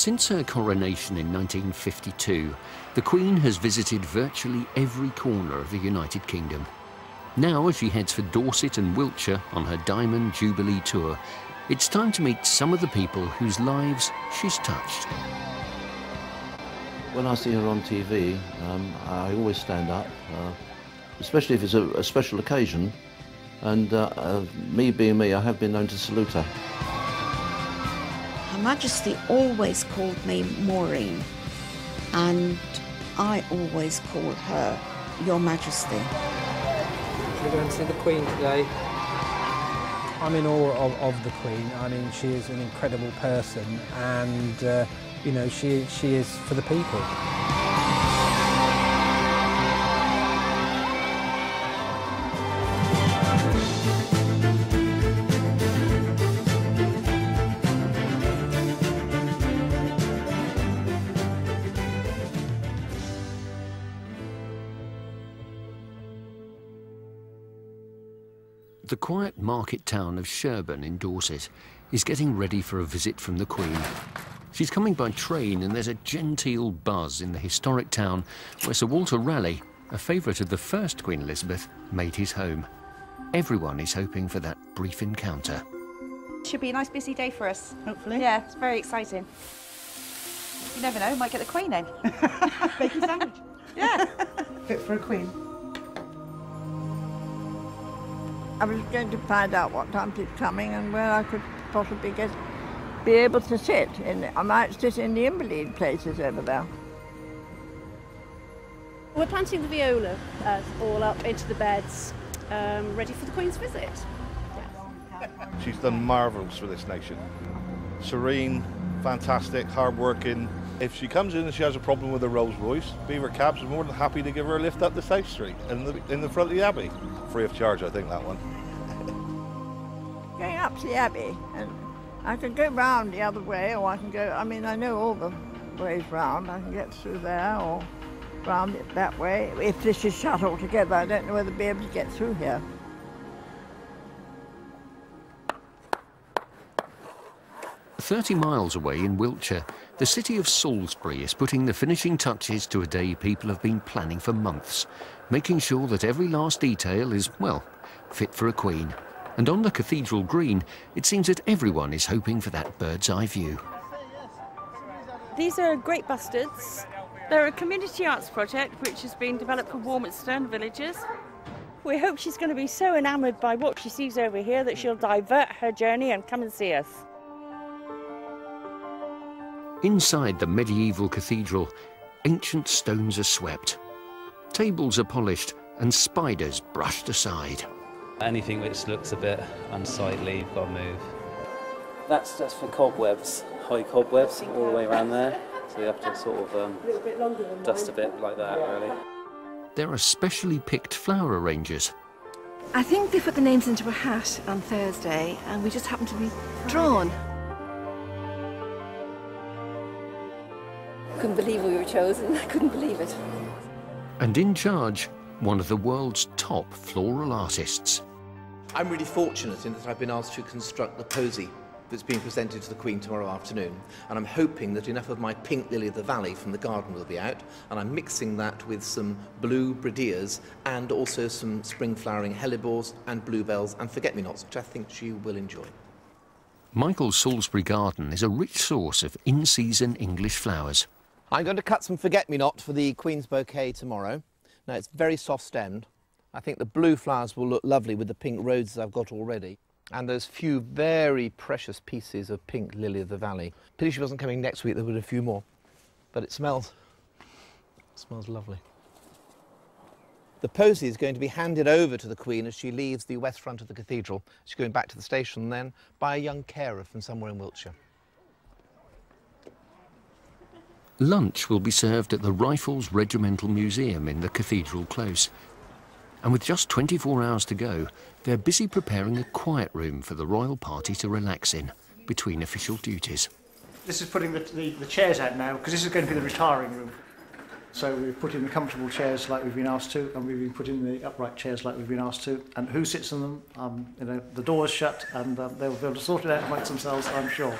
Since her coronation in 1952, the Queen has visited virtually every corner of the United Kingdom. Now, as she heads for Dorset and Wiltshire on her Diamond Jubilee tour, it's time to meet some of the people whose lives she's touched. When I see her on TV, I always stand up, especially if it's a special occasion. And me being me, I have been known to salute her. Her Majesty always called me Maureen, and I always call her Your Majesty. We're going to see the Queen today. I'm in awe of the Queen. I mean, she is an incredible person, and you know, she is for the people. The quiet market town of Sherborne in Dorset is getting ready for a visit from the Queen. She's coming by train, and there's a genteel buzz in the historic town where Sir Walter Raleigh, a favourite of the first Queen Elizabeth, made his home. Everyone is hoping for that brief encounter. Should be a nice busy day for us. Hopefully. Yeah, it's very exciting. You never know, might get the Queen in. Bacon sandwich. Yeah. Fit for a queen. I was going to find out what time she's coming and where I could possibly be able to sit. I might sit in the Invalid places over there. We're planting the viola all up into the beds, ready for the Queen's visit. Yeah. She's done marvellous for this nation. Serene, fantastic, hard-working. If she comes in and she has a problem with her Rolls Royce, Beaver Cabs are more than happy to give her a lift up the South Street in the front of the Abbey. Free of charge, I think, that one. Going up to the Abbey, and I can go round the other way, or I can go, I mean, I know all the ways round. I can get through there or round it that way. If this is shut altogether, I don't know whether I'll be able to get through here. "30 miles away in Wiltshire, the city of Salisbury is putting the finishing touches to a day people have been planning for months, making sure that every last detail is, well, fit for a queen. And on the cathedral green, it seems that everyone is hoping for that bird's eye view. These are great bustards. They're a community arts project which has been developed for Warminster villagers. We hope she's going to be so enamoured by what she sees over here that she'll divert her journey and come and see us. Inside the medieval cathedral, ancient stones are swept, tables are polished, and spiders brushed aside. Anything which looks a bit unsightly, you've got to move. That's for cobwebs, high cobwebs all the way around there. So you have to sort of dust a bit like that, really. There are specially picked flower arrangers. I think they put the names into a hat on Thursday, and we just happened to be drawn. Couldn't believe we were chosen. I couldn't believe it. And in charge, one of the world's top floral artists. I'm really fortunate in that I've been asked to construct the posy that's being presented to the Queen tomorrow afternoon, and I'm hoping that enough of my pink lily of the valley from the garden will be out, and I'm mixing that with some blue bradias and also some spring flowering hellebores and bluebells and forget-me-nots, which I think she will enjoy. Michael's Salisbury garden is a rich source of in-season English flowers. I'm going to cut some forget-me-not for the Queen's bouquet tomorrow. Now, it's very soft-stemmed. I think the blue flowers will look lovely with the pink roses I've got already. And those few very precious pieces of pink lily of the valley. Pity she wasn't coming next week, there would be a few more. But it smells lovely. The posy is going to be handed over to the Queen as she leaves the west front of the cathedral. She's going back to the station then by a young carer from somewhere in Wiltshire. Lunch will be served at the Rifles Regimental Museum in the Cathedral Close. And with just 24 hours to go, they're busy preparing a quiet room for the royal party to relax in between official duties. This is putting the chairs out now, because this is going to be the retiring room. So we've put in the comfortable chairs like we've been asked to, and we've been putting the upright chairs like we've been asked to. And who sits in them? You know, the door's shut, and they'll be able to sort it out amongst themselves, I'm sure.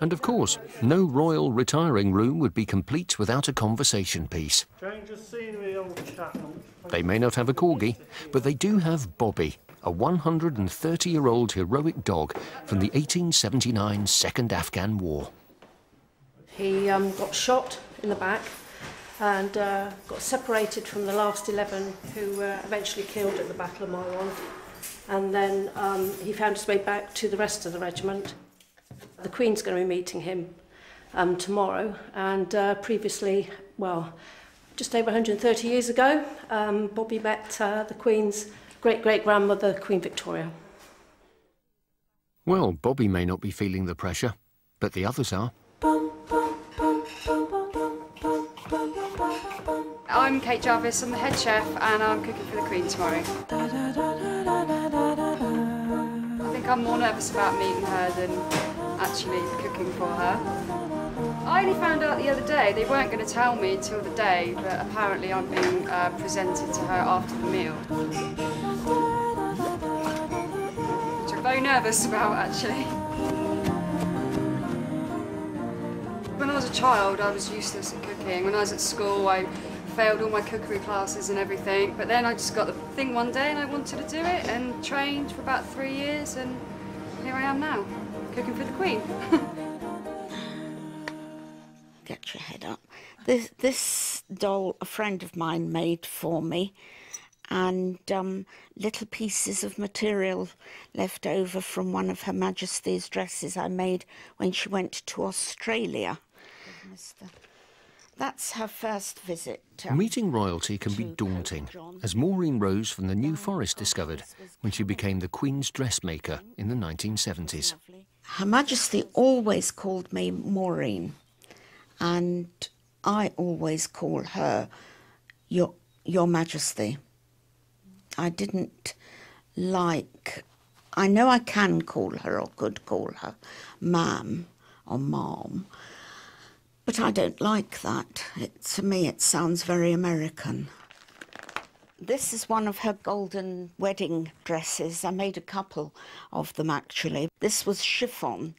And of course, no royal retiring room would be complete without a conversation piece. Change of scenery, old chap. They may not have a corgi, but they do have Bobby, a 130-year-old heroic dog from the 1879 Second Afghan War. He got shot in the back and got separated from the last 11 who were eventually killed at the Battle of Maiwand. And then he found his way back to the rest of the regiment. The Queen's going to be meeting him tomorrow, and previously, well, just over 130 years ago, Bobby met the Queen's great-great-grandmother, Queen Victoria. Well, Bobby may not be feeling the pressure, but the others are. I'm Kate Jarvis, I'm the head chef and I'm cooking for the Queen tomorrow. I think I'm more nervous about meeting her than actually cooking for her. I only found out the other day, they weren't going to tell me until the day, but apparently I'm being presented to her after the meal. Which I'm very nervous about, actually. When I was a child, I was useless at cooking. When I was at school, I failed all my cookery classes and everything, but then I just got the thing one day and I wanted to do it and trained for about 3 years, and here I am now, cooking for the Queen. Get your head up. This doll a friend of mine made for me, and little pieces of material left over from one of Her Majesty's dresses I made when she went to Australia. That's her first visit. Meeting royalty can be daunting, as Maureen Rose from the New Forest discovered when she became the Queen's dressmaker in the 1970s. Her Majesty always called me Maureen, and I always call her Your Majesty. I didn't like... I know I can call her, or could call her, ma'am or ma'am, but I don't like that. To me, it sounds very American. This is one of her golden wedding dresses. I made a couple of them, actually. This was chiffon,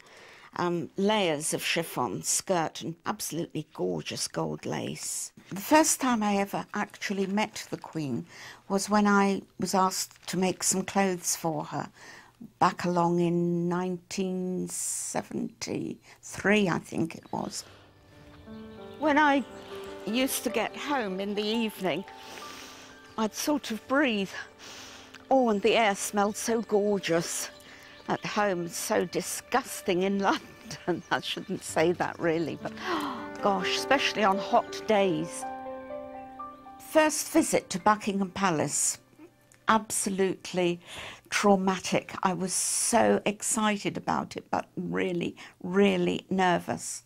layers of chiffon, skirt, and absolutely gorgeous gold lace. The first time I ever actually met the Queen was when I was asked to make some clothes for her, back along in 1973, I think it was. When I used to get home in the evening, I'd sort of breathe. Oh, and the air smelled so gorgeous at home, so disgusting in London. I shouldn't say that really, but gosh, especially on hot days. First visit to Buckingham Palace, absolutely traumatic. I was so excited about it, but really, really nervous.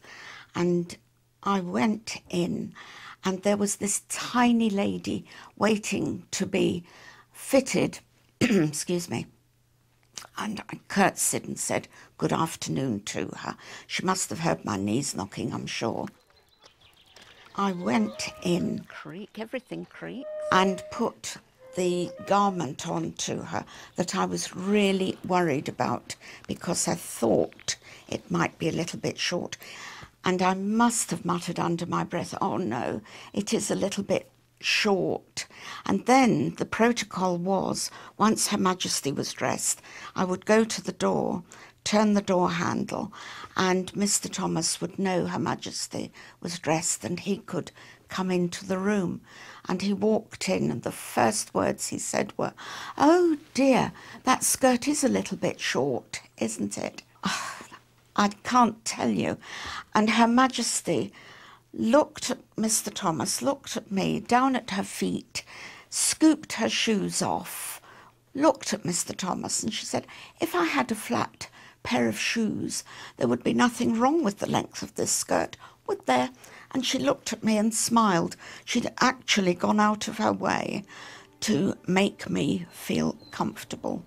And I went in, and there was this tiny lady waiting to be fitted, excuse me, and I curtsied and said good afternoon to her. She must have heard my knees knocking, I'm sure. I went in, everything creaks, and put the garment on to her that I was really worried about because I thought it might be a little bit short. And I must have muttered under my breath, oh no, it is a little bit short. And then the protocol was, once Her Majesty was dressed, I would go to the door, turn the door handle, and Mr. Thomas would know Her Majesty was dressed and he could come into the room. And he walked in, and the first words he said were, oh dear, that skirt is a little bit short, isn't it? Oh, I can't tell you. And Her Majesty looked at Mr. Thomas, looked at me, down at her feet, scooped her shoes off, looked at Mr. Thomas, and she said, if I had a flat pair of shoes, there would be nothing wrong with the length of this skirt, would there? And she looked at me and smiled. She'd actually gone out of her way to make me feel comfortable.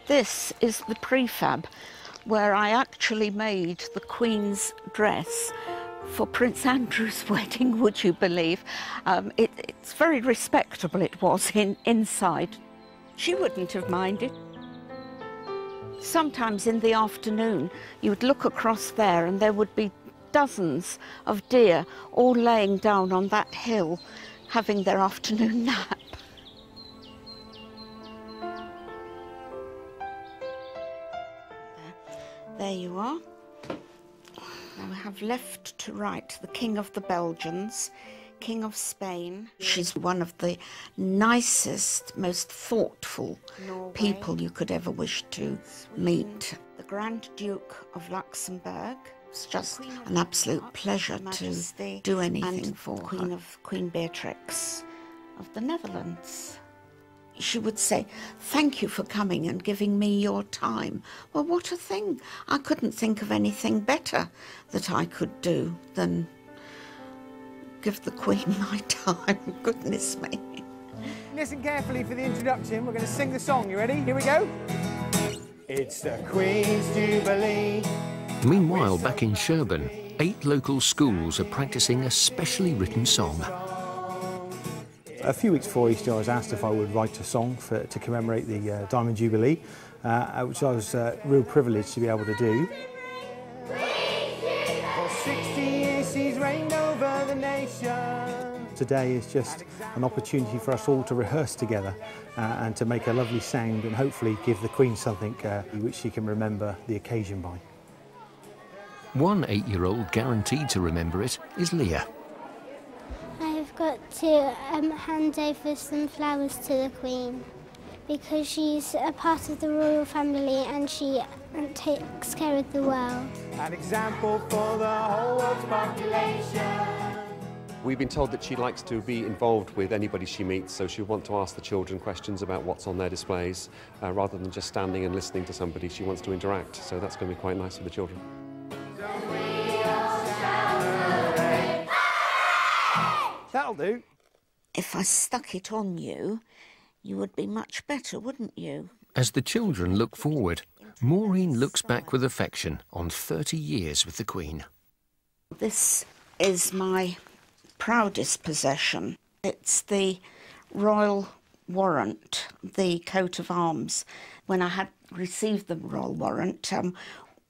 This is the prefab where I actually made the Queen's dress for Prince Andrew's wedding, would you believe? It's very respectable, it was, inside. She wouldn't have minded. Sometimes in the afternoon, you would look across there and there would be dozens of deer all laying down on that hill, having their afternoon nap. There you are. Now we have left to right the King of the Belgians, King of Spain. She's one of the nicest, most thoughtful people you could ever wish to meet. The Grand Duke of Luxembourg. It's just an absolute pleasure to do anything for her. Queen Beatrix of the Netherlands. She would say, "Thank you for coming and giving me your time." Well, what a thing. I couldn't think of anything better that I could do than give the Queen my time. Goodness me. Listen carefully for the introduction. We're going to sing the song. You ready? Here we go. It's the Queen's Jubilee. Meanwhile, back in Sherborne, 8 local schools are practising a specially written song. A few weeks before Easter, I was asked if I would write a song to commemorate the Diamond Jubilee, which I was real privileged to be able to do. For 60 years she's reigned over the nation. Today is just an opportunity for us all to rehearse together and to make a lovely sound and hopefully give the Queen something which she can remember the occasion by. One 8-year-old guaranteed to remember it is Leah. I've got to hand over some flowers to the Queen because she's a part of the royal family and she takes care of the world. An example for the whole world's population. We've been told that she likes to be involved with anybody she meets, so she'll want to ask the children questions about what's on their displays rather than just standing and listening to somebody. She wants to interact, so that's going to be quite nice for the children. That'll do. If I stuck it on you, you would be much better, wouldn't you? As the children look forward, Maureen looks back with affection on 30 years with the Queen. This is my proudest possession. It's the royal warrant, the coat of arms. When I had received the royal warrant,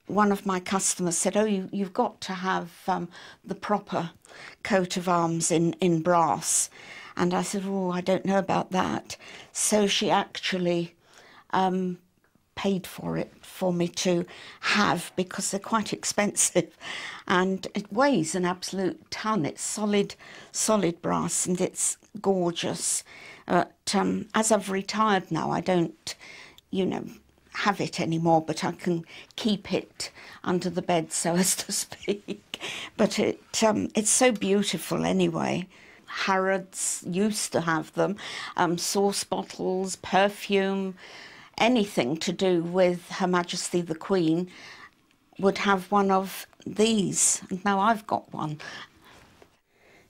one of my customers said, "Oh, you've got to have the proper coat of arms in brass." And I said, "Oh, I don't know about that." So she actually paid for it for me to have because they're quite expensive. And it weighs an absolute ton. It's solid brass and it's gorgeous. But as I've retired now, I don't, have it anymore, but I can keep it under the bed, so as to speak. But it's so beautiful anyway. Harrods used to have them, sauce bottles, perfume, anything to do with Her Majesty the Queen would have one of these, and now I've got one.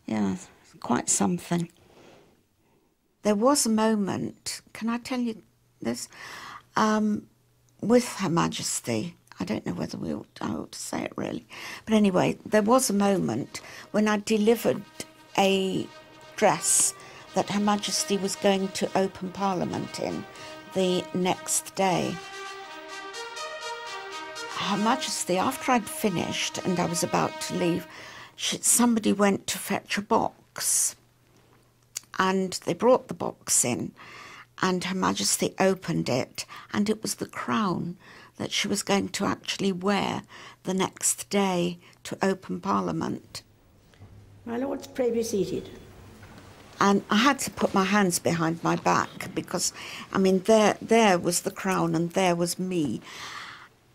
Yeah, quite something. There was a moment, can I tell you this? With Her Majesty, I don't know whether I ought to say it really, but anyway, there was a moment when I delivered a dress that Her Majesty was going to open Parliament in the next day. Her Majesty, after I'd finished and I was about to leave, somebody went to fetch a box and they brought the box in and Her Majesty opened it and it was the crown that she was going to actually wear the next day to open Parliament. My lords, pray be seated. And I had to put my hands behind my back because, I mean, there was the crown and there was me.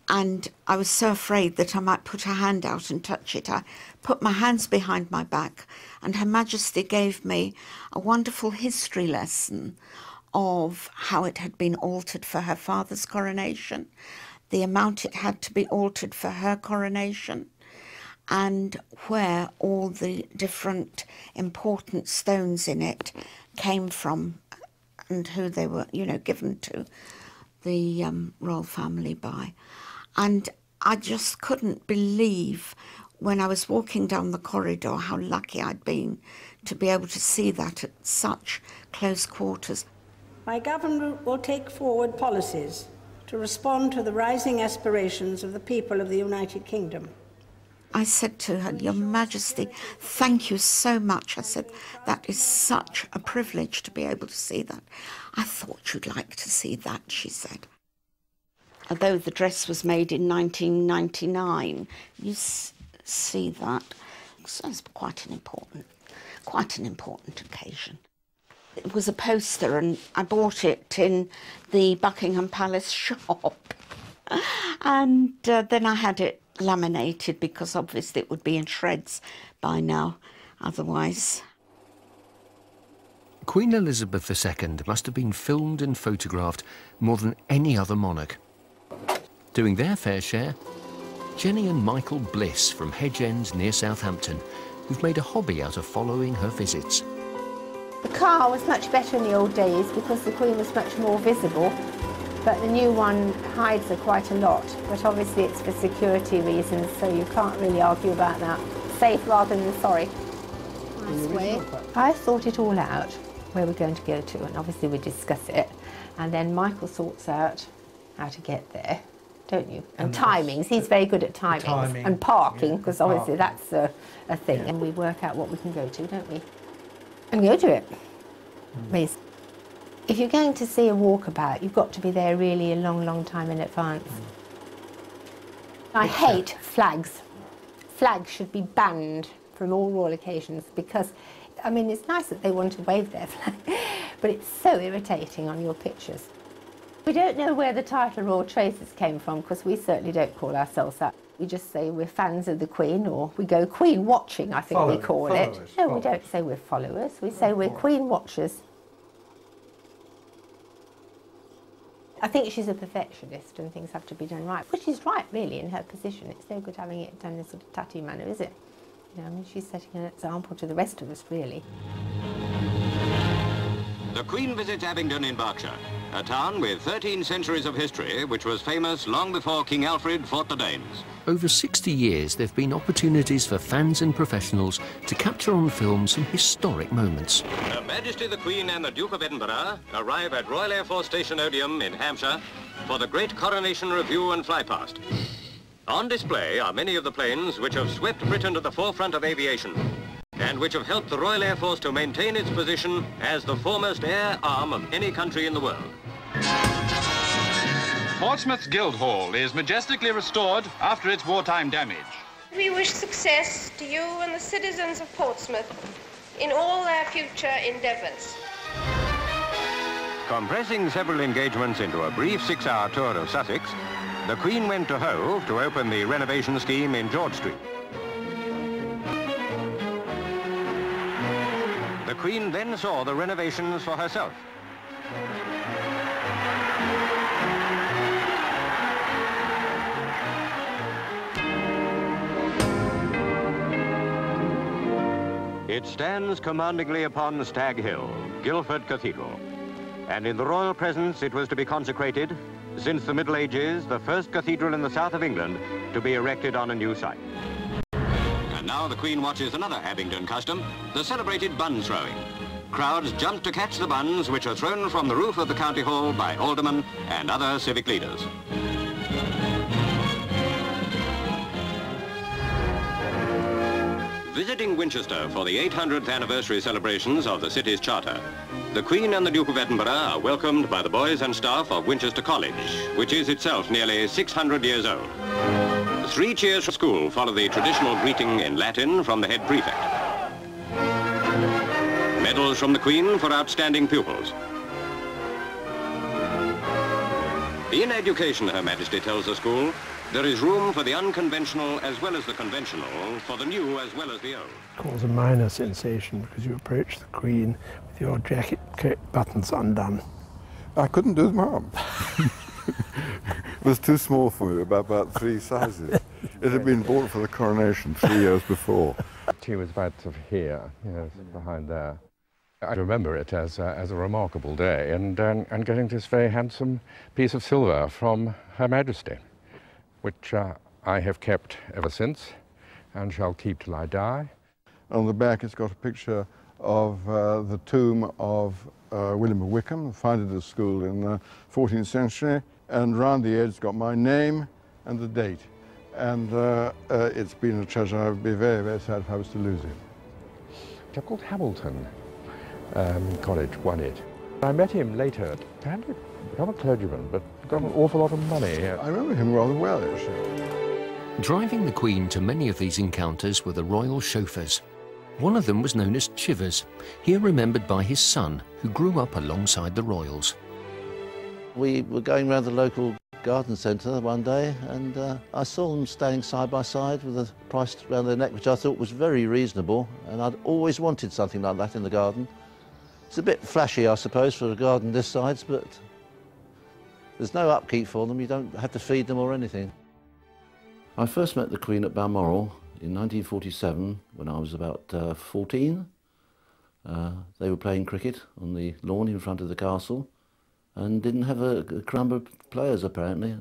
And I was so afraid that I might put a hand out and touch it. I put my hands behind my back and Her Majesty gave me a wonderful history lesson of how it had been altered for her father's coronation, the amount it had to be altered for her coronation, and where all the different important stones in it came from and who they were, given to the royal family by. And I just couldn't believe when I was walking down the corridor how lucky I'd been to be able to see that at such close quarters. My government will take forward policies to respond to the rising aspirations of the people of the United Kingdom. I said to her, Your Majesty, thank you so much. I said, that is such a privilege to be able to see that. I thought you'd like to see that, she said. Although the dress was made in 1999, you see that. So it's quite an important occasion. It was a poster and I bought it in the Buckingham Palace shop. And then I had it laminated because obviously it would be in shreds by now otherwise. Queen Elizabeth II must have been filmed and photographed more than any other monarch. Doing their fair share, Jenny and Michael Bliss from Hedge End near Southampton, who've made a hobby out of following her visits. The car was much better in the old days because the Queen was much more visible, but the new one hides her quite a lot. But obviously it's for security reasons, so you can't really argue about that. Safe rather than sorry. Nice way. I thought it all out, where we're going to go to, and obviously we discuss it. And then Michael sorts out how to get there, don't you? And timings. He's very good at timings. And parking, because obviously that's a thing. And we work out what we can go to, don't we? And go to it. Please. If you're going to see a walkabout, you've got to be there really a long, long time in advance. I hate flags. Flags should be banned from all royal occasions because, I mean, it's nice that they want to wave their flag, but it's so irritating on your pictures. We don't know where the title Royal Traces came from because we certainly don't call ourselves that. We just say we're fans of the Queen, or we go Queen watching, I think we call it. No, we don't say we're followers. We say we're Queen watchers. I think she's a perfectionist and things have to be done right, which is right, really, in her position. It's no good having it done in a sort of tatty manner, is it? You know, I mean, she's setting an example to the rest of us, really. The Queen visits Abingdon in Berkshire, a town with 13 centuries of history, which was famous long before King Alfred fought the Danes. Over 60 years, there have been opportunities for fans and professionals to capture on film some historic moments. Her Majesty the Queen and the Duke of Edinburgh arrive at Royal Air Force Station Odium in Hampshire for the great coronation review and flypast. On display are many of the planes which have swept Britain to the forefront of aviation and which have helped the Royal Air Force to maintain its position as the foremost air arm of any country in the world. Portsmouth's Guildhall is majestically restored after its wartime damage. We wish success to you and the citizens of Portsmouth in all their future endeavours. Compressing several engagements into a brief 6-hour tour of Sussex, the Queen went to Hove to open the renovation scheme in George Street. The Queen then saw the renovations for herself. It stands commandingly upon Stag Hill, Guildford Cathedral. And in the royal presence it was to be consecrated, since the Middle Ages, the first cathedral in the south of England to be erected on a new site. And now the Queen watches another Abingdon custom, the celebrated bun throwing. Crowds jump to catch the buns which are thrown from the roof of the County Hall by aldermen and other civic leaders. Visiting Winchester for the 800th anniversary celebrations of the city's charter, the Queen and the Duke of Edinburgh are welcomed by the boys and staff of Winchester College, which is itself nearly 600 years old. 3 cheers for school follow the traditional greeting in Latin from the head prefect. Medals from the Queen for outstanding pupils. In education, Her Majesty tells the school, there is room for the unconventional as well as the conventional, for the new as well as the old. It caused a minor sensation because you approach the Queen with your jacket buttons undone. I couldn't do them up. It was too small for me, about 3 sizes. It had been bought for the coronation 3 years before. She was about sort of here, yes, behind there. I remember it as a remarkable day and getting this very handsome piece of silver from Her Majesty, which I have kept ever since and shall keep till I die. On the back it's got a picture of the tomb of William of Wykeham, who founded the school in the 14th century. and round the edge it's got my name and the date. And it's been a treasure. I would be very, very sad if I was to lose it. A chap called Hamilton College won it. I met him later. Apparently become a clergyman, but got an awful lot of money. I remember him rather well, actually. Driving the Queen to many of these encounters were the royal chauffeurs. One of them was known as Chivers, here remembered by his son, who grew up alongside the royals. We were going around the local garden centre one day, and I saw them standing side by side with a price around their neck, which I thought was very reasonable, and I'd always wanted something like that in the garden. It's a bit flashy, I suppose, for a garden this size, but there's no upkeep for them. You don't have to feed them or anything. I first met the Queen at Balmoral in 1947 when I was about 14. They were playing cricket on the lawn in front of the castle and didn't have a number of players apparently.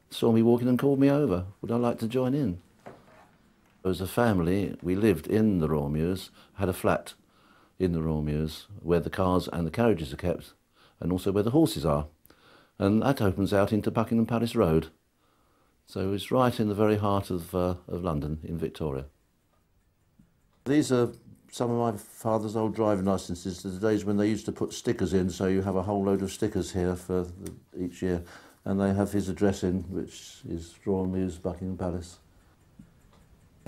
Saw me walking and called me over. Would I like to join in? As a family, we lived in the Royal Mews, had a flat in the Royal Mews where the cars and the carriages are kept and also where the horses are. And that opens out into Buckingham Palace Road. So it's right in the very heart of London, in Victoria. These are some of my father's old driving licences, the days when they used to put stickers in, so you have a whole load of stickers here for each year. And they have his address in, which is Royal Mews, Buckingham Palace.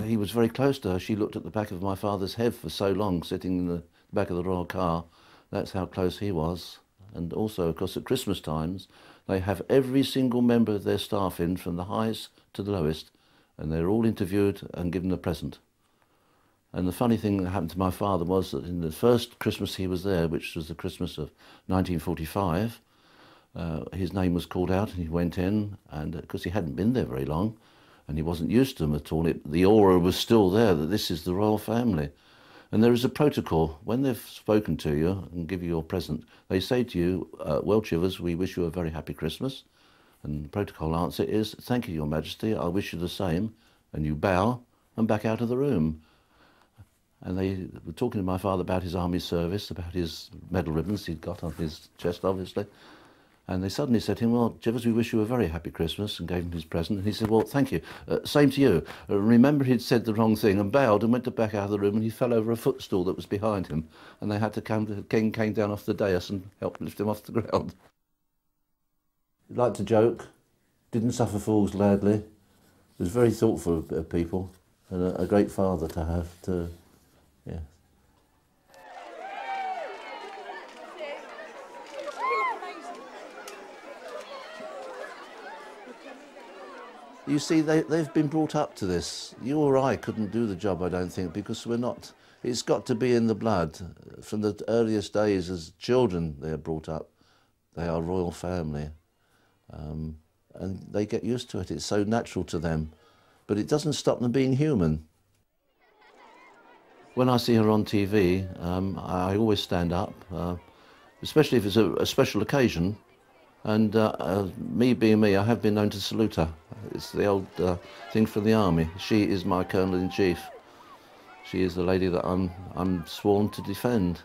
He was very close to her. She looked at the back of my father's head for so long, sitting in the back of the royal car. That's how close he was. And also, of course, at Christmas times, they have every single member of their staff in, from the highest to the lowest, and they're all interviewed and given a present. And the funny thing that happened to my father was that in the first Christmas he was there, which was the Christmas of 1945, his name was called out and he went in, and because he hadn't been there very long and he wasn't used to them at all, the aura was still there that this is the royal family. And there is a protocol. When they've spoken to you and give you your present, they say to you, well, Chivers, we wish you a very happy Christmas. And the protocol answer is, thank you, Your Majesty, I wish you the same. And you bow and back out of the room. And they were talking to my father about his army service, about his medal ribbons he'd got on his chest, obviously. And they suddenly said to him, well, Chivers, we wish you a very happy Christmas, and gave him his present. And he said, well, thank you. Same to you. Remember he'd said the wrong thing and bowed and went to back out of the room, and he fell over a footstool that was behind him. And they had to come, the king came down off the dais and helped lift him off the ground. He liked to joke, didn't suffer fools gladly, was very thoughtful of people, and a great father to have, yeah. You see, they've been brought up to this. You or I couldn't do the job, I don't think, because we're not. It's got to be in the blood. From the earliest days as children they are brought up. They are royal family. And they get used to it. It's so natural to them. But it doesn't stop them being human. When I see her on TV, I always stand up, especially if it's a special occasion. And me being me, I have been known to salute her. It's the old thing from the army. She is my Colonel-in-Chief. She is the lady that I'm sworn to defend.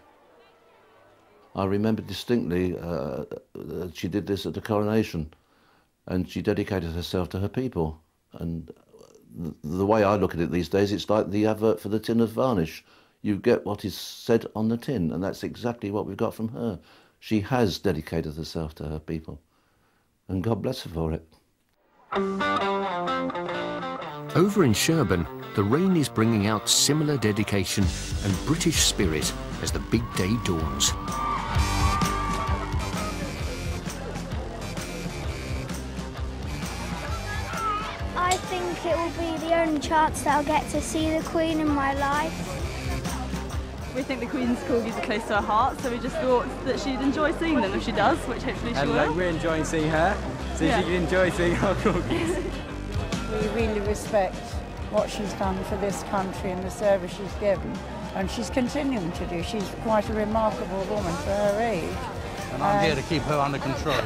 I remember distinctly that she did this at the coronation, and she dedicated herself to her people. And the way I look at it these days, it's like the advert for the tin of varnish. You get what is said on the tin, and that's exactly what we've got from her. She has dedicated herself to her people, and God bless her for it. Over in Sherborne, the rain is bringing out similar dedication and British spirit as the big day dawns. I think it will be the only chance that I'll get to see the Queen in my life. We think the Queen's corgis are close to her heart, so we just thought that she'd enjoy seeing them if she does, which hopefully she will. We're enjoying seeing her, so she can enjoy seeing our corgis. We really respect what she's done for this country and the service she's given, and she's continuing to do. She's quite a remarkable woman for her age. And I'm here to keep her under control.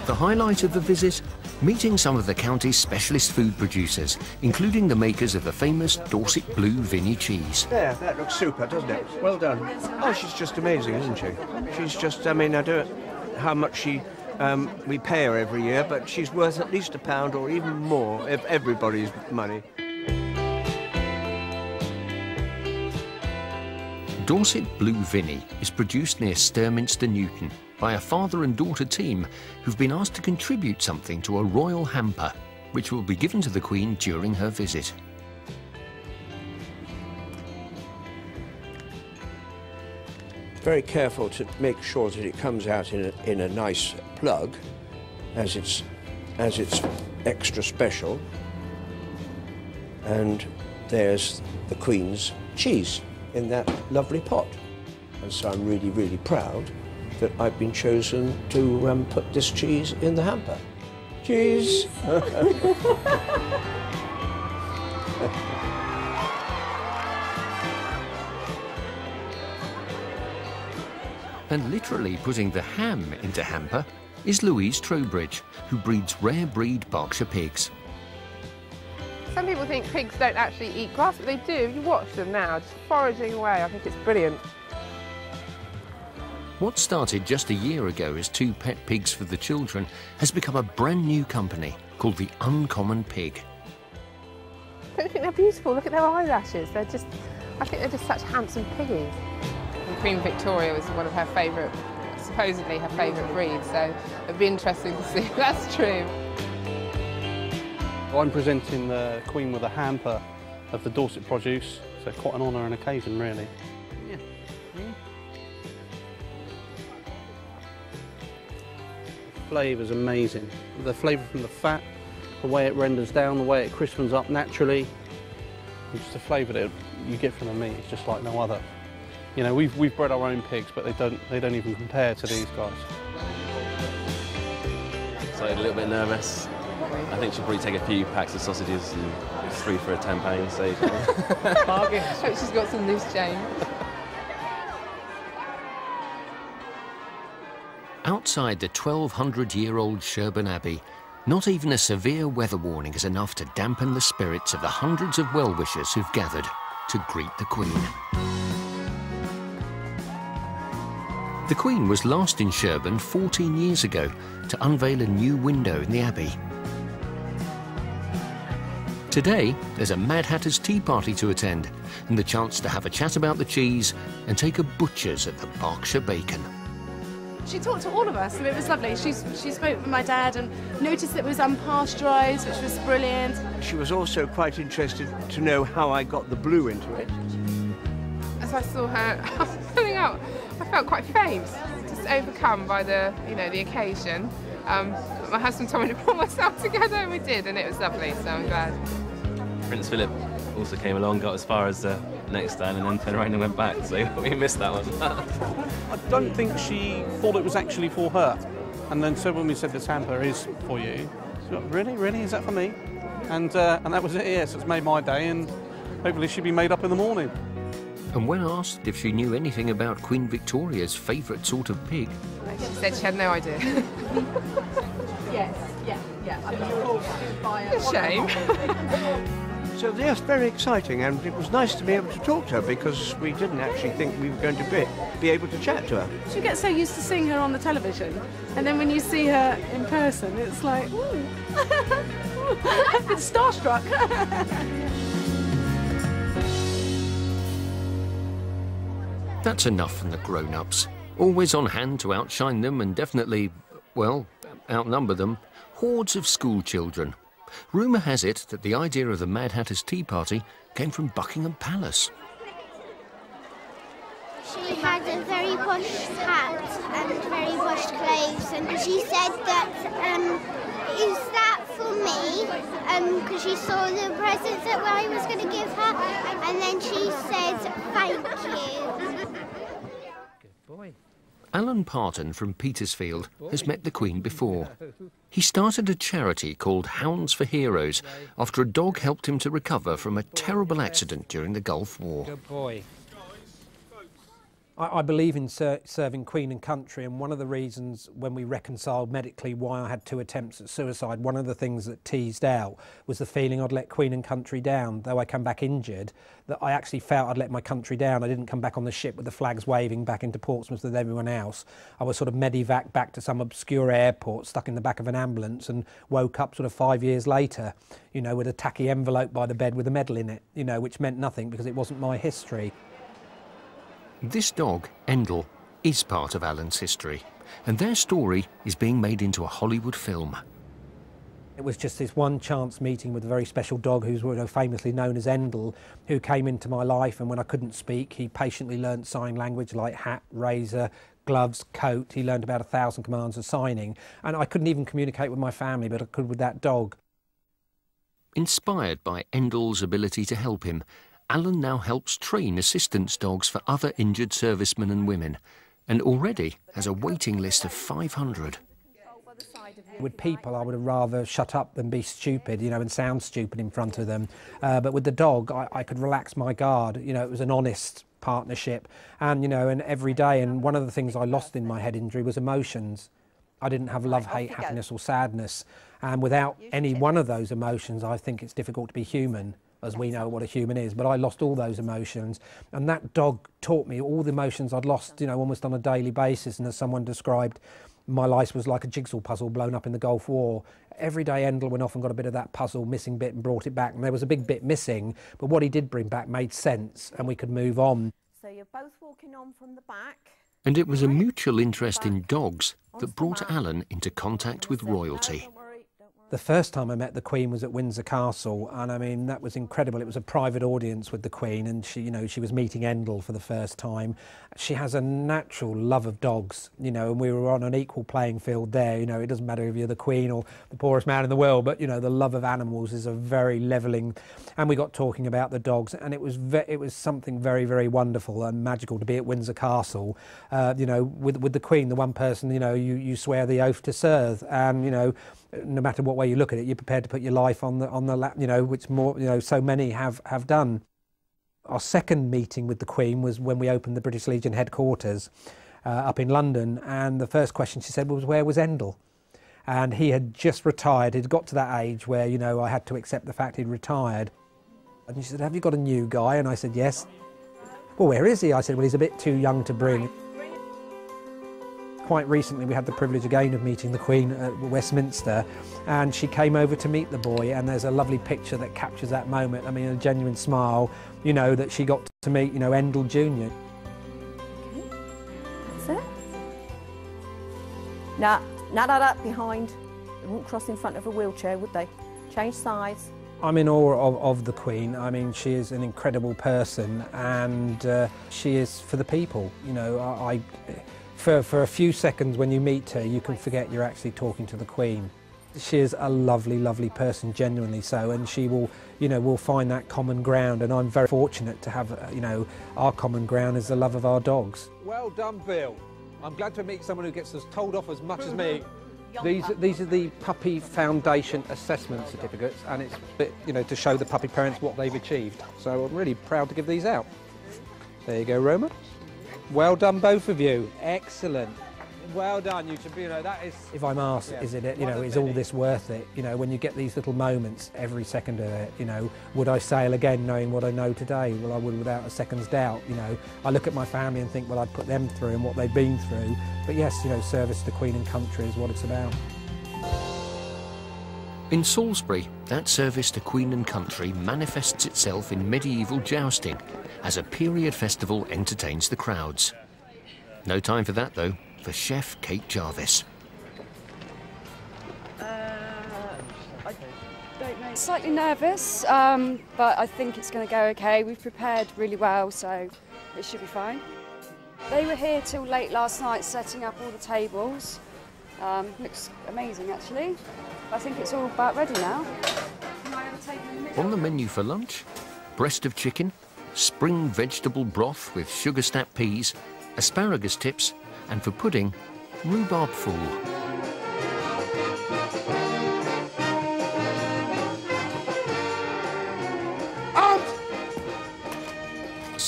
The highlight of the visit? Meeting some of the county's specialist food producers, including the makers of the famous Dorset Blue Vinny cheese. There, that looks super, doesn't it? Well done. Oh, she's just amazing, isn't she? She's just, I mean, I don't know how much she We pay her every year, but she's worth at least £1 or even more of everybody's money. Dorset Blue Vinny is produced near Sturminster Newton by a father and daughter team who've been asked to contribute something to a royal hamper, which will be given to the Queen during her visit. Very careful to make sure that it comes out in a nice plug, as it's extra special. And there's the Queen's cheese in that lovely pot. And so I'm really, really proud that I've been chosen to put this cheese in the hamper. Cheese! And literally putting the ham into hamper is Louise Trowbridge, who breeds rare breed Berkshire pigs. Some people think pigs don't actually eat grass, but they do. You watch them now, just foraging away. I think it's brilliant. What started just a year ago as 2 pet pigs for the children has become a brand new company called the Uncommon Pig. Don't you think they're beautiful? Look at their eyelashes. I think they're just such handsome piggies. And Queen Victoria was one of her favourite, supposedly her favourite breed, so it'd be interesting to see if that's true. I'm presenting the Queen with a hamper of the Dorset produce, so quite an honour and occasion, really. Yeah. The flavour's amazing. The flavour from the fat, the way it renders down, the way it crispens up naturally. And just the flavour that you get from the meat is just like no other. You know, we've bred our own pigs, but they don't even compare to these guys. So a little bit nervous. I think she'll probably take a few packs of sausages and 3 for a £10 so. Bargain. Hope she's got some loose change. Outside the 1200-year-old Sherborne Abbey, not even a severe weather warning is enough to dampen the spirits of the hundreds of well-wishers who've gathered to greet the Queen. The Queen was last in Sherborne 14 years ago to unveil a new window in the Abbey. Today, there's a Mad Hatter's tea party to attend and the chance to have a chat about the cheese and take a butcher's at the Berkshire bacon. She talked to all of us, and it was lovely. She spoke with my dad and noticed it was unpasteurised, which was brilliant. She was also quite interested to know how I got the blue into it. As I saw her filling out, I felt quite faint, just overcome by the occasion. My husband told me to pull myself together, and we did, and it was lovely, so I'm glad. Prince Philip also came along, got as far as the next stand, and then turned around and went back, so we missed that one. I don't think she thought it was actually for her. And then so when we said this hamper is for you, she went, really, is that for me? And that was it, yes, it's made my day, and hopefully she'll be made up in the morning. And when asked if she knew anything about Queen Victoria's favourite sort of pig, she said she had no idea. Yes, yeah. I mean, a shame. So yes, very exciting, and it was nice to be able to talk to her because we didn't actually think we were going to be able to chat to her. You get so used to seeing her on the television, and then when you see her in person, it's like, ooh, a bit starstruck. that's enough from the grown-ups. Always on hand to outshine them and definitely, well, outnumber them, hordes of school children. Rumour has it that the idea of the Mad Hatter's tea party came from Buckingham Palace. She had a very posh hat and very posh clothes, and she said that, is that for me? Because she saw the presents that I was going to give her, and then she said, thank you. Good boy. Alan Parton from Petersfield has met the Queen before. He started a charity called Hounds for Heroes after a dog helped him to recover from a terrible accident during the Gulf War. Good boy. I believe in serving Queen and country, and one of the reasons when we reconciled medically why I had 2 attempts at suicide, one of the things that teased out was the feeling I'd let Queen and country down. Though I come back injured, that I actually felt I'd let my country down. I didn't come back on the ship with the flags waving back into Portsmouth with everyone else. I was sort of medevac back to some obscure airport, stuck in the back of an ambulance, and woke up sort of 5 years later, you know, with a tacky envelope by the bed with a medal in it, you know, which meant nothing because it wasn't my history. This dog, Endel, is part of Alan's history, and their story is being made into a Hollywood film. It was just this one chance meeting with a very special dog who's famously known as Endel, who came into my life, and when I couldn't speak, he patiently learnt sign language like hat, razor, gloves, coat. He learned about 1,000 commands of signing, and I couldn't even communicate with my family, but I could with that dog. Inspired by Endel's ability to help him, Alan now helps train assistance dogs for other injured servicemen and women, and already has a waiting list of 500. With people, I would have rather shut up than be stupid, you know, and sound stupid in front of them. But with the dog, I could relax my guard. You know, it was an honest partnership, and, you know, and every day. And one of the things I lost in my head injury was emotions. I didn't have love, hate, happiness or sadness. And without any one of those emotions, I think it's difficult to be human, as we know what a human is. But I lost all those emotions, and that dog taught me all the emotions I'd lost, you know, almost on a daily basis. And as someone described, my life was like a jigsaw puzzle blown up in the Gulf War. Every day Endel went off and got a bit of that puzzle, missing bit, and brought it back. And there was a big bit missing, but what he did bring back made sense, and we could move on. So you're both walking on from the back. And it was a mutual interest in dogs that brought Alan into contact with royalty. The first time I met the Queen was at Windsor Castle, and I mean, that was incredible. It was a private audience with the Queen, and she, you know, she was meeting Endel for the first time. She has a natural love of dogs, you know, and we were on an equal playing field there. You know, it doesn't matter if you're the Queen or the poorest man in the world, but, you know, the love of animals is a very levelling. And we got talking about the dogs, and it was something very, very wonderful and magical to be at Windsor Castle, you know, with the Queen, the one person, you know, you swear the oath to serve, and, you know, no matter what way you look at it, you're prepared to put your life on the lap, you know, which more, you know, so many have done. Our second meeting with the Queen was when we opened the British Legion headquarters up in London, and the first question she said was, where was Endel? And he had just retired. He'd got to that age where, you know, I had to accept the fact he'd retired. And she said, have you got a new guy? And I said, yes. Well, where is he? I said, well, he's a bit too young to bring. Quite recently we had the privilege again of meeting the Queen at Westminster, and she came over to meet the boy, and there's a lovely picture that captures that moment. I mean, a genuine smile, you know, that she got to meet, you know, Endel Jr. That's it. Nah, that behind. They wouldn't cross in front of a wheelchair, would they? Change sides. I'm in awe of the Queen. I mean, she is an incredible person, and she is for the people. You know, For a few seconds when you meet her, you can forget you're actually talking to the Queen. She is a lovely, lovely person, genuinely so, and she will, you know, will find that common ground, and I'm very fortunate to have, you know, our common ground is the love of our dogs. Well done, Bill. I'm glad to meet someone who gets us told off as much as me. These are the Puppy Foundation assessment certificates, and it's, you know, to show the puppy parents what they've achieved. So I'm really proud to give these out. There you go, Roma. Well done, both of you. Excellent. Well done. You should be, you know, that is. If I'm asked, is it, you know, is all this worth it? You know, when you get these little moments every second of it, you know, would I sail again knowing what I know today? Well, I would without a second's doubt. You know, I look at my family and think, well, I'd put them through and what they've been through. But yes, you know, service to Queen and country is what it's about. In Salisbury, that service to Queen and country manifests itself in medieval jousting as a period festival entertains the crowds. No time for that, though, for Chef Kate Jarvis. I don't know. Slightly nervous, but I think it's going to go okay. We've prepared really well, so it should be fine. They were here till late last night setting up all the tables. Looks amazing, actually. I think it's all about ready now. On the menu for lunch, breast of chicken, spring vegetable broth with sugar snap peas, asparagus tips, and for pudding, rhubarb fool.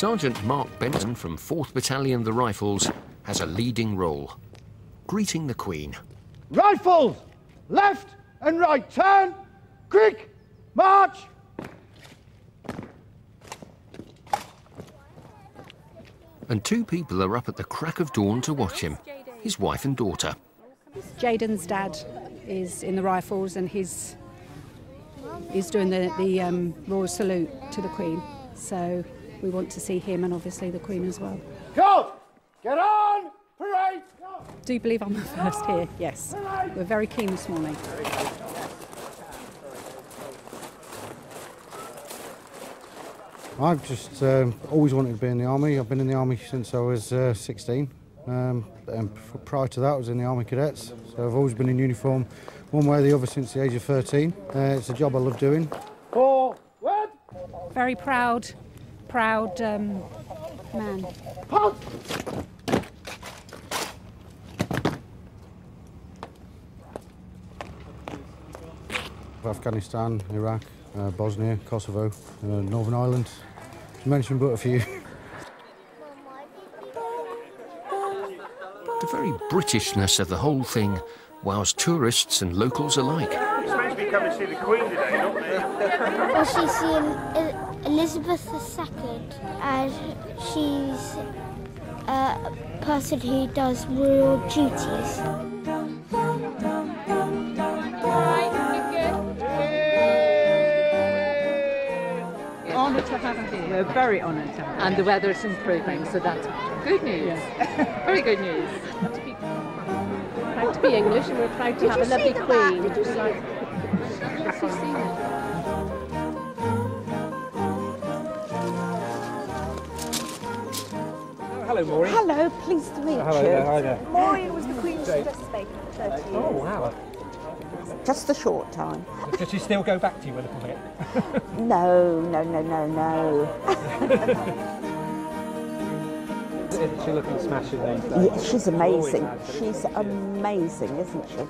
Sergeant Mark Benson from 4th Battalion the Rifles has a leading role, greeting the Queen. Rifles! Left and right, turn! Quick! March! And 2 people are up at the crack of dawn to watch him, his wife and daughter. Jaden's dad is in the Rifles and he's doing the Royal Salute to the Queen. So we want to see him and obviously the Queen as well. Go! Get on! Parade! Go! Do you believe I'm the first here? Yes. We're very keen this morning. I've just always wanted to be in the army. I've been in the army since I was 16. And prior to that, I was in the Army Cadets. So I've always been in uniform, one way or the other, since the age of 13. It's a job I love doing. Forward! Very proud man. Halt! Afghanistan, Iraq, Bosnia, Kosovo, Northern Ireland, to mention but a few. The very Britishness of the whole thing wows tourists and locals alike. It's supposed to be coming to see the Queen today, not me. Well, she's seeing Elizabeth II, and she's a person who does royal duties. Honoured to have her here. We're very honoured to have her. And the weather's improving, so that's good news. Yeah. Very good news. Proud to be English, and we're proud to have a lovely Queen. Did you see it? Hello, Maureen. Hello, pleased to meet you. Hello there, hi there. Maureen was the Queen's dressmaker for 30 years. Oh, wow. Just a short time. Does she still go back to you a little bit? No. Isn't she looking smashing these days? Yeah, she's amazing. She's amazing, isn't she?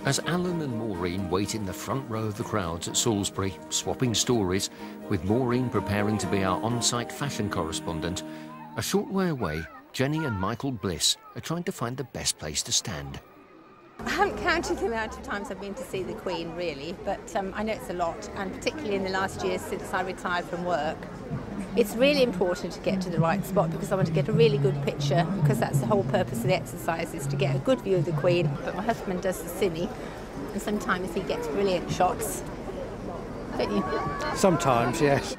As Alan and Maureen wait in the front row of the crowds at Salisbury, swapping stories, with Maureen preparing to be our on-site fashion correspondent, a short way away, Jenny and Michael Bliss are trying to find the best place to stand. I haven't counted the amount of times I've been to see the Queen, really, but I know it's a lot, and particularly in the last year since I retired from work. It's really important to get to the right spot because I want to get a really good picture, because that's the whole purpose of the exercise, is to get a good view of the Queen. But my husband does the cine, and sometimes he gets brilliant shots. Don't you? Sometimes, yes.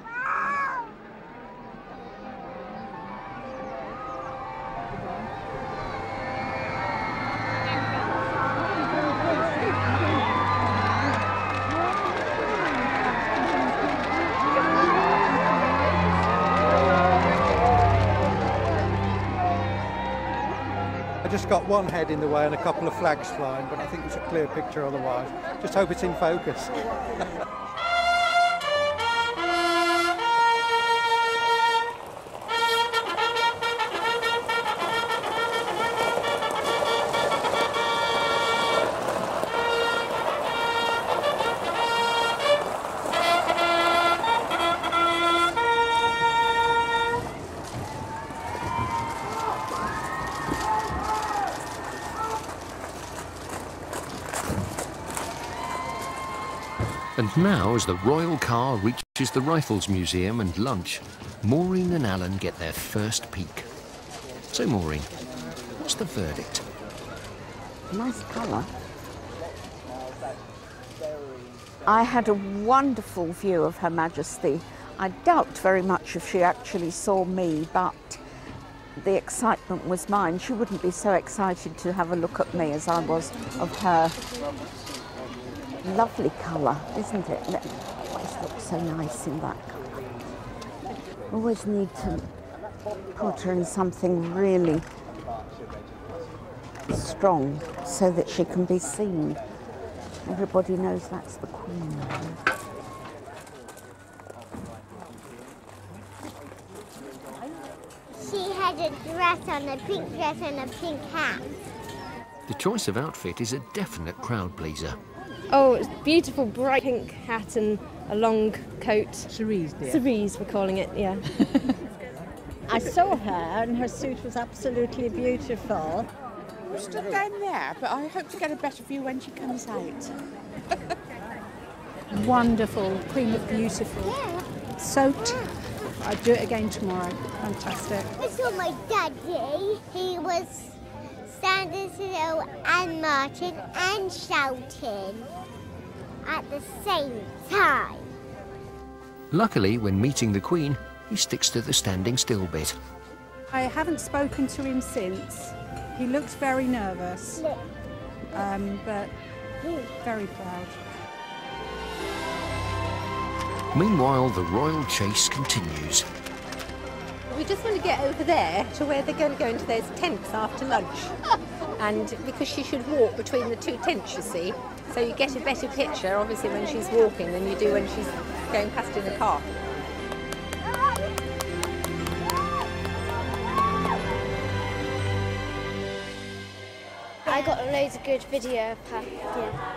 Just got one head in the way and a couple of flags flying, but I think it's a clear picture otherwise. Just hope it's in focus. And now, as the royal car reaches the Rifles Museum and lunch, Maureen and Alan get their first peek. So, Maureen, what's the verdict? Nice colour. I had a wonderful view of Her Majesty. I doubt very much if she actually saw me, but the excitement was mine. She wouldn't be so excited to have a look at me as I was of her. Lovely colour, isn't it? It always looks so nice in that colour. Always need to put her in something really strong so that she can be seen. Everybody knows that's the Queen. She had a dress on, a pink dress and a pink hat. The choice of outfit is a definite crowd pleaser. Oh, it's beautiful, bright pink hat and a long coat. Cerise, dear. Cerise, we're calling it, yeah. I saw her and her suit was absolutely beautiful. We stood down there, but I hope to get a better view when she comes out. Wonderful, Queen looked beautiful. Soaked. I'd do it again tomorrow. Fantastic. I saw my daddy. He was standing still and marching and shouting at the same time. Luckily, when meeting the Queen, he sticks to the standing still bit. I haven't spoken to him since. He looks very nervous, but very proud. Meanwhile, the royal chase continues. We just want to get over there to where they're going to go into those tents after lunch. And because she should walk between the two tents, you see, so you get a better picture, obviously, when she's walking than you do when she's going past in a car. I got loads of good video of her. Yeah.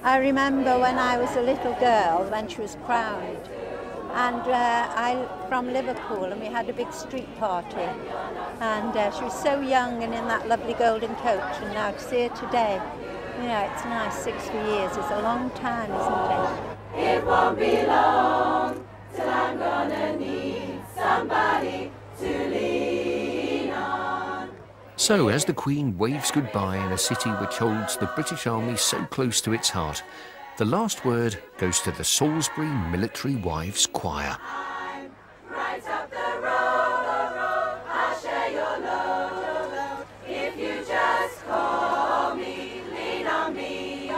I remember when I was a little girl, when she was crowned, and I'm from Liverpool, and we had a big street party, and she was so young and in that lovely golden coach, and now to see her today, you know, it's nice. 60 years is a long time, isn't it? It won't be long till I'm gonna need somebody to lean on. So, as the Queen waves goodbye in a city which holds the British Army so close to its heart, the last word goes to the Salisbury Military Wives Choir. Right up the road, I'll share your load. If you just call me, lean on me,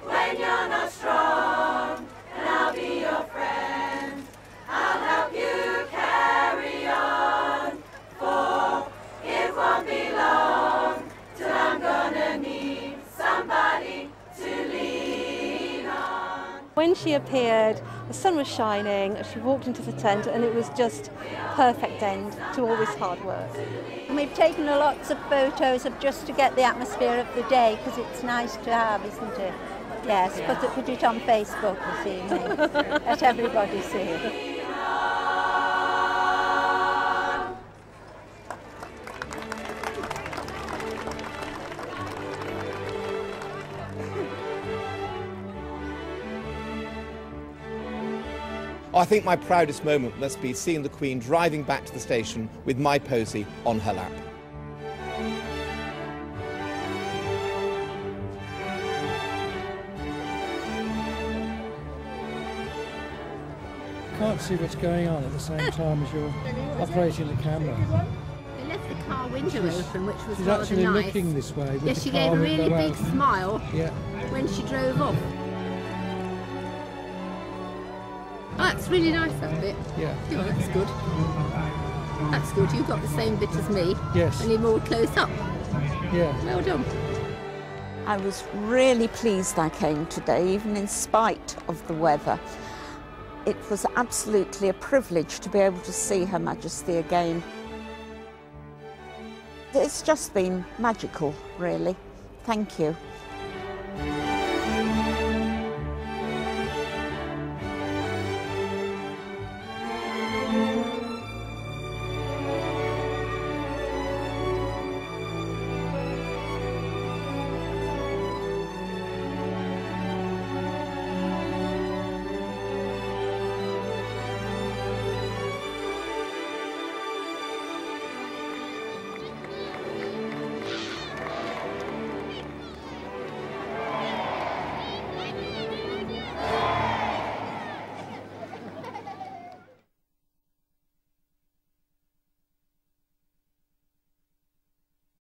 when you're not strong, and I'll be your friend. I'll help you carry on, for it won't be long till I'm gonna need somebody to lean on. When she appeared, the sun was shining, she walked into the tent, and it was just a perfect end to all this hard work. We've taken lots of photos of just to get the atmosphere of the day, because it's nice to have, isn't it? Yes, put it on Facebook this evening. Let everybody see it. I think my proudest moment must be seeing the Queen driving back to the station with my posy on her lap. Can't see what's going on at the same time as you're operating the camera. They left the car window open, which was She's rather actually nice. looking this way. With Yes, the she car gave a window really big open. smile Yeah. when she drove off. Oh, that's really nice, that bit. Yeah. Oh, that's good. That's good. You got the same bit as me. Yes. And you're more close up. Yeah. Well done. I was really pleased I came today, even in spite of the weather. It was absolutely a privilege to be able to see Her Majesty again. It's just been magical, really. Thank you.